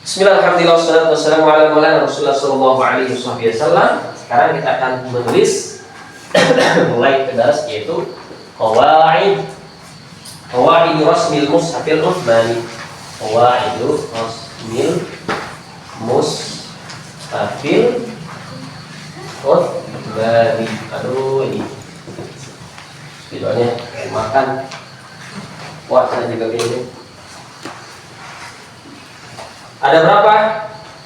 Bismillahirrahmanirrahim. Wassalatu wassalamu ala Rasulullah sallallahu alaihi wasallam. Sekarang kita akan menulis mulai ke daras yaitu qawaid rasmil mushafil uthmani. Qawaid rasmil mushafil uthmani. Aduh, ini videonya kayak makan. Wah, saya juga begini. Ada berapa?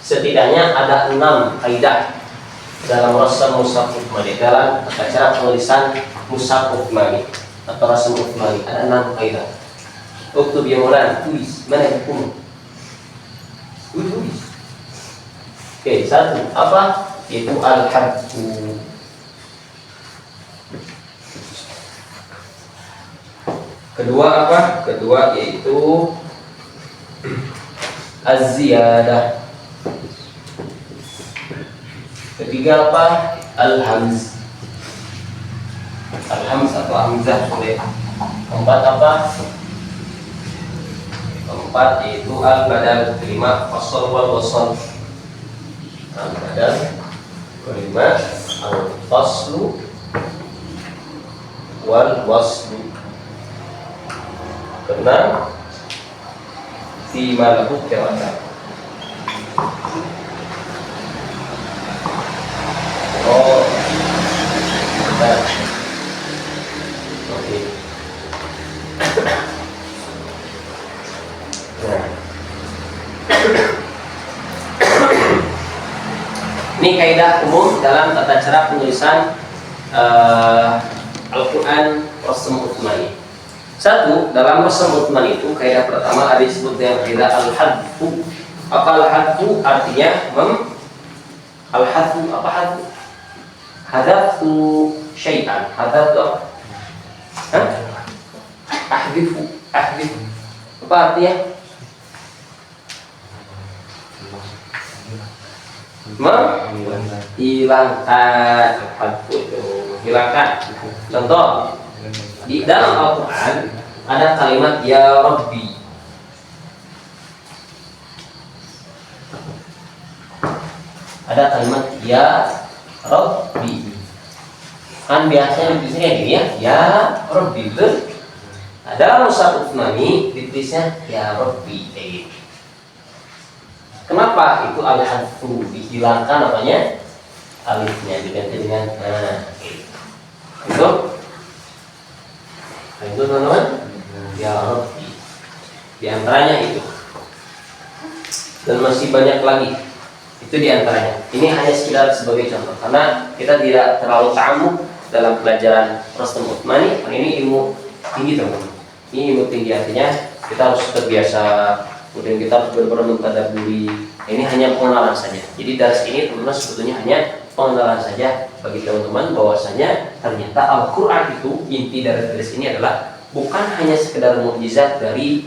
Setidaknya ada 6 kaidah dalam rasam mushaf uthmani, dalam tata cara penulisan mushaf uthmani atau rasam uthmani. Ada 6 kaidah. Uktub ya Maulana, tulis. Mana hukum? Tulis. Oke, satu apa? Itu al-hadfu. Kedua apa? Kedua yaitu az-ziyadah. Ketiga apa? Al-hamz. Al-hamz atau hamzah boleh. Keempat apa? Keempat yaitu al-badal. Kelima fasl wal wasl. Al-badal. Kelima al-faslu wal waslu. Keenam fi malahu kiratan. Oh, benar. Oke. Nah. Ini kaidah umum dalam tata cara penulisan Al-Quran rasam uthmani. Satu, dalam rasam uthmani itu kaidah pertama ada disebut dengan kaidah al-hadfu. Apa al-hadfu? Artinya al-hadfu apa hadfu? Hadaftu syai'an. Hadaftu apa? Hah? Ahdifu. Apa artinya? Menghilangkan. Hadfu itu menghilangkan. Contoh, di dalam Al-Quran ada kalimat ya Rabbi. Ada kalimat ya Rabbi. Kan biasanya ditulisnya kayak gini ya Rabbi, betul? Ada mushaf uthmani ditulisnya ya Rabbi. Kenapa itu al-hadfu? Dihilangkan apanya? Alifnya diganti dengan itu. Itu teman-teman ya Rabbi. Di antaranya itu. Dan masih banyak lagi. Itu di antaranya. Ini hanya sekedar sebagai contoh karena kita tidak terlalu ta'ammuk dalam pelajaran rasam uthmani. Ini ilmu tinggi teman-teman. Ini ilmu tinggi artinya kita harus terbiasa, kemudian kita harus benar-benar mentadaburi. Ini hanya pengenalan saja. Jadi dari sini teman-teman sebetulnya hanya pengenalan saja bagi teman-teman bahwasanya ternyata Al-Quran itu inti dari tulis ini adalah bukan hanya sekedar mukjizat dari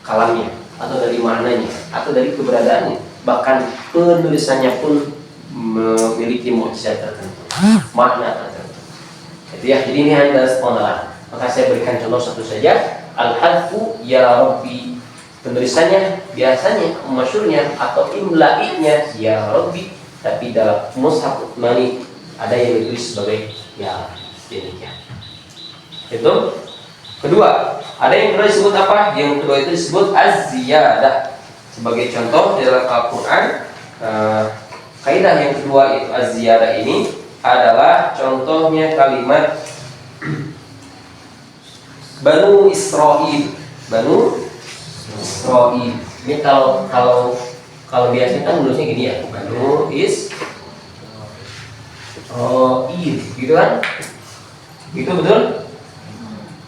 kalamnya atau dari maknanya atau dari keberadaannya, bahkan penulisannya pun memiliki mukjizat tertentu, makna tertentu. Itu ya. Jadi ini hanya pengenalan. Maka saya berikan contoh satu saja. Al-hadfu ya Rabbi. Penulisannya biasanya masyhurnya atau imlainya ya Rabbi, tapi dalam mushaf uthmani ada yang ditulis sebagai ya demikian. Itu kedua. Ada yang kedua disebut apa? Yang kedua itu disebut az-ziyadah. Sebagai contoh dalam Al-Quran, kaidah yang kedua itu az-ziyadah ini adalah contohnya kalimat Banu Israil. Banu Israil. Ini kalau biasanya kan nulisnya gini ya, Banu Israil, gitu kan? Itu betul?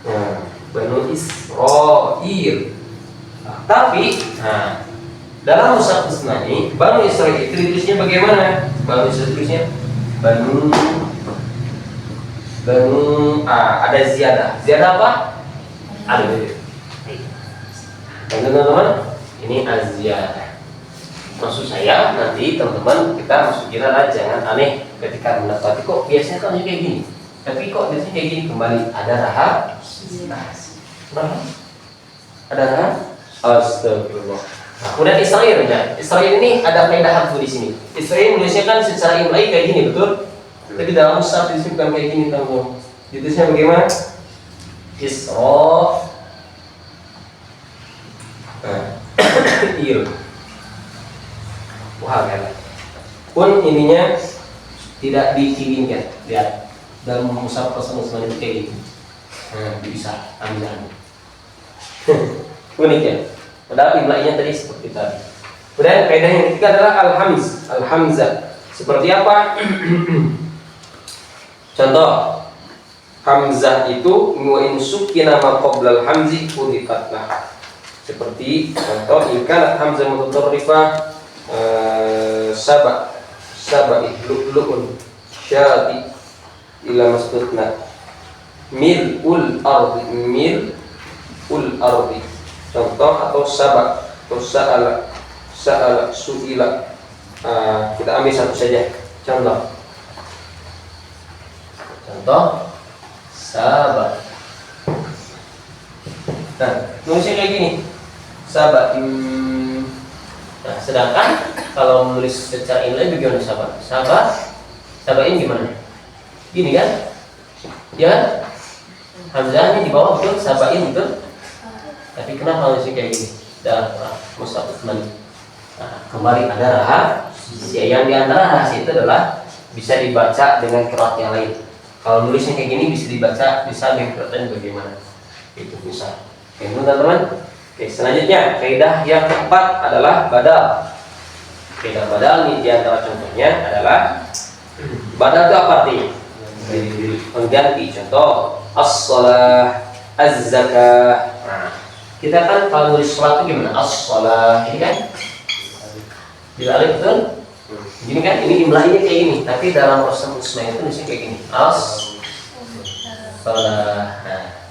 Nah, Banu Israil. Tapi, dalam mushaf uthmani, Banu Israil itu ditulisnya bagaimana? Banu Israil tulisnya Banu ada ziyadah. Ziyadah apa? Ada. Teman-teman, ini az-ziyadah. Maksud saya nanti teman-teman kita masukin aja, jangan aneh ketika mendapati kok biasanya kan kayak gini, tapi kok biasanya kayak gini. Kembali ada rahasia. Ada rahasia. Astagfirullah. Nah, kemudian Israel ya. Israel ini ada kaidah hadfu di sini. Israel nulisnya kan secara imlai kayak gini, betul? Tapi dalam mushaf disebutkan kayak gini, tahu? Ditulisnya bagaimana? Isra. Nah, il. Wah, kan. Pun ininya tidak dikirimkan. Lihat dalam mushaf Rasulullah itu kayak gini. Nah, bisa ambil. Unik ya. Padahal imlainya tadi seperti tadi. Kemudian kaidah yang ketiga adalah al-hamzah. Seperti apa? Contoh, hamzah itu wa in sukina ma qabla al-hamzi udhiqat lah. Seperti contoh, jika hamzah mutatarrifah sabah lu'lu'un syati ila masdudna mil'ul ardi contoh, atau sabak atau sa'ala su'ila. Kita ambil satu saja contoh sabak. Nah, nulisnya kayak gini sabak. Nah, sedangkan kalau menulis secara imla bagaimana sabain gimana? Gini kan? Ya kan? Hamzahnya di bawah betul, sabain betul. Tapi kenapa nulisnya kayak gini? Dalam mushaf Utsmani. Nah, kembali ada rahasia. Yang di antara rahasia itu adalah bisa dibaca dengan qiraat yang lain. Kalau nulisnya kayak gini bisa dibaca dengan qiraat lain bagaimana? Itu bisa. Oke, teman-teman. Oke, selanjutnya kaidah yang keempat adalah badal. Kaidah badal ini di antara contohnya adalah badal itu apa artinya? Mengganti. Contoh, as-shalah, az-zakah. Nah, kita kan kalau nulis sholat itu gimana? As-shalah, ini kan? Bila alif betul? Gini kan? Ini imlainya kayak gini. Tapi dalam proses Utsmani itu nulisnya kayak gini. As-shalah. Nah,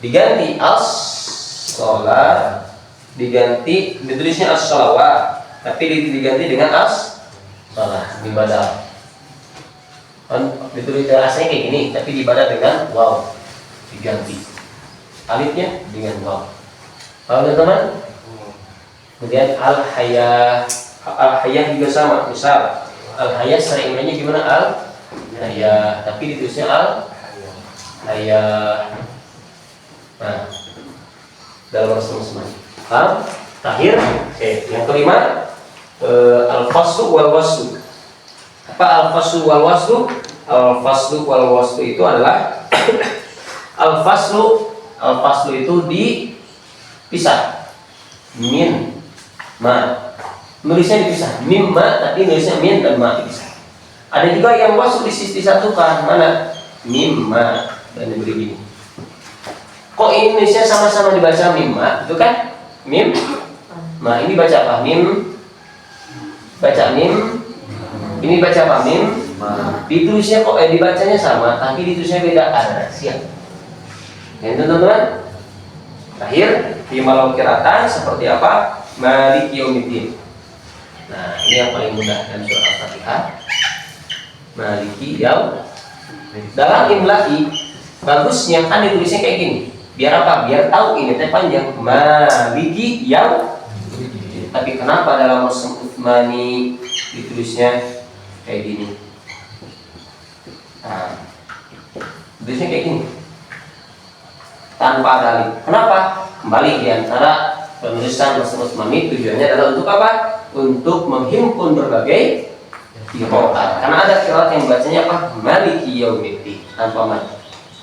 diganti as-shalah, diganti ditulisnya as-shalawat, tapi diganti dengan as-shalah di badal. Ditulis aslinya kayak gini, tapi di badal dengan waw, diganti alifnya dengan waw. Paham teman-teman? Kemudian al-hayah juga sama. Misal al-hayah secara imlainya gimana? Al-hayah, tapi ditulisnya al-hayah. Nah, dalam Rasulullah. Paham? Terakhir, yang kelima, al-faslu wal waslu. Apa al-faslu wal waslu? Al-faslu wal waslu itu adalah al-faslu itu dipisah. Min ma. Nulisnya dipisah. Mim ma, tapi nulisnya min dan ma dipisah. Ada juga yang waslu disatukan. Mana? Mim ma dan begini. Kok ini Indonesia sama-sama dibaca mim ma, itu kan? Mim. Nah, ini baca apa? Mim. Baca mim. Ini baca apa? Mim. Ditulisnya kok dibacanya sama, tapi ditulisnya beda. Ada siap. Ya, teman-teman. Terakhir, fi'il qira'atan seperti apa? Maliki yaumiddin. Nah, ini yang paling mudah dalam surah Al-Fatihah. Maliki yaumiddin. Dalam imla'i bagusnya kan ditulisnya kayak gini. Biar apa? Biar tahu ini teh panjang. Maliki yaumiddin. Tapi kenapa dalam Mushaf Utsmani ditulisnya kayak gini? Nah, ditulisnya kayak gini. Tanpa dalil. Kenapa? Kembali di antara penulisan Mushaf Utsmani tujuannya adalah untuk apa? Untuk menghimpun berbagai qiraat. Karena ada qiraat yang bacanya apa? Maliki yaumiddin tanpa mad.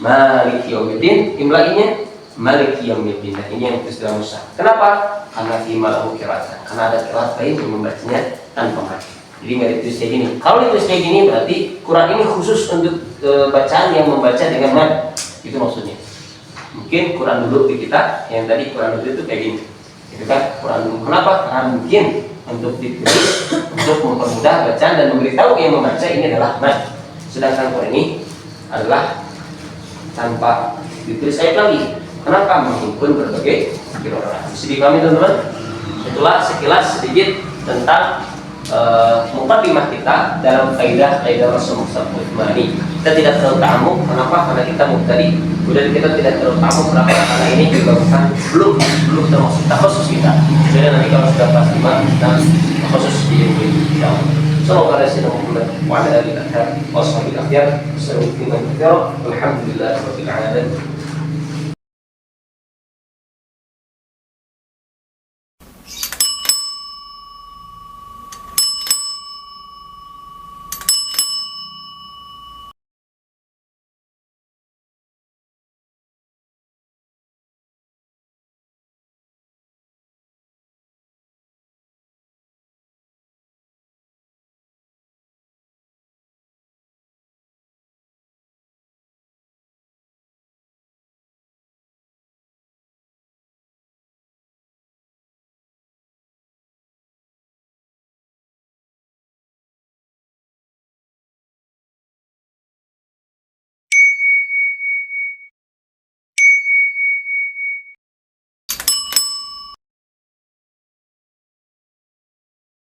Maliki yaumiddin, imlainya Maliki yaumiddin. Dan ini yang ditulis dalam mushaf. Kenapa? Karena fi malahu qiraatan. Karena ada qiraat lain yang membacanya tanpa mad. Jadi nggak ditulis kayak gini. Kalau ditulis kayak gini berarti Quran ini khusus untuk bacaan yang membaca dengan mad. Itu maksudnya. Mungkin Quran dulu di kita, yang tadi Quran dulu itu kayak gini. Itu kan Quran dulu. Kenapa? Karena mungkin untuk ditulis untuk mempermudah bacaan dan memberitahu yang membaca ini adalah mad. Sedangkan Quran ini adalah tanpa ditulis ayat lagi. Kenapa? Menghimpun berbagai qiraat. Bisa dipahami teman-teman? Itulah sekilas sedikit tentang mukaddimah kita dalam kaidah Rasul Sallallahu ini. Kita tidak terlalu ta'amuk, kenapa? Karena kita mubtadi. Kemudian kita tidak terlalu ta'amuk, kenapa? Karena ini juga bukan belum termasuk takhusus kita. Jadi nanti kalau sudah kelas 5 kita khusus di ilmu. Sallallahu alaihi wasallam wa ala alihi wa sahbihi. Alhamdulillah rabbil alamin.